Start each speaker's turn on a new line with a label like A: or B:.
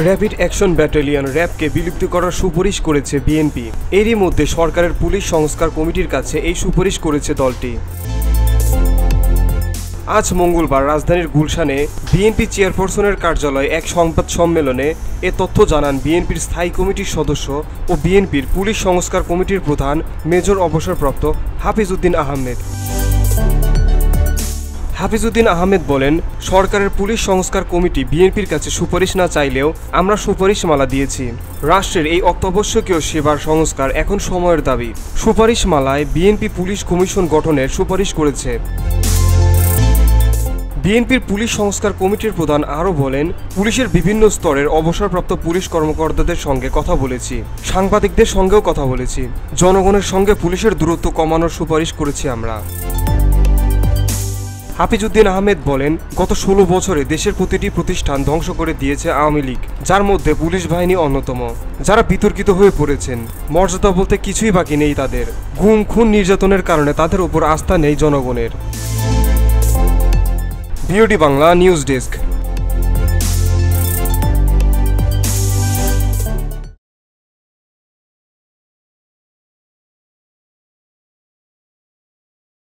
A: Rapid action battalion র্যাবকে বিলুপ্ত করার সুপারিশ করেছে বিএনপি। এরই মধ্যে সরকারের পুলিশ সংস্কার কমিটির কাছে এই সুপারিশ করেছে দলটি। আজ মঙ্গলবার রাজধানীর গুলশানে বিএনপি চেয়ারপারসনের কার্যালয়ে এক সংবাদ সম্মেলনে এ তথ্য জানান বিএনপির স্থায়ী কমিটির সদস্য ও বিএনপির পুলিশ সংস্কার কমিটির প্রধান মেজর অবসরপ্রাপ্ত হাফিজ উদ্দিন আহমেদ। হাফিজ উদ্দিন আহমেদ বলেন, সরকারের পুলিশ সংস্কার কমিটি বিএনপির কাছে সুপারিশ না চাইলেও আমরা সুপারিশমালা দিয়েছি। রাষ্ট্রের এই অত্যাবশ্যকীয় সেবার সংস্কার এখন সময়ের দাবি। সুপারিশমালায় বিএনপি পুলিশ কমিশন গঠনের সুপারিশ করেছে। বিএনপির পুলিশ সংস্কার কমিটির প্রধান আরও বলেন, পুলিশের বিভিন্ন স্তরের অবসরপ্রাপ্ত পুলিশ কর্মকর্তাদের সঙ্গে কথা বলেছি, সাংবাদিকদের সঙ্গেও কথা বলেছি। জনগণের সঙ্গে পুলিশের দূরত্ব কমানোর সুপারিশ করেছি আমরা। হাফিজ উদ্দিন আহমেদ বলেন, গত 16 বছরে দেশের প্রতিটি প্রতিষ্ঠান ধ্বংস করে দিয়েছে আওয়ামী লীগ, যার মধ্যে পুলিশ বাহিনী অন্যতম। যারা বিতর্কিত হয়ে পড়েছেন, মর্যাদা বলতে কিছুই বাকি নেই তাদের। গুম খুন নির্যাতনের কারণে তাদের উপর আস্থা নেই জনগণের। BOD Bangla news desk.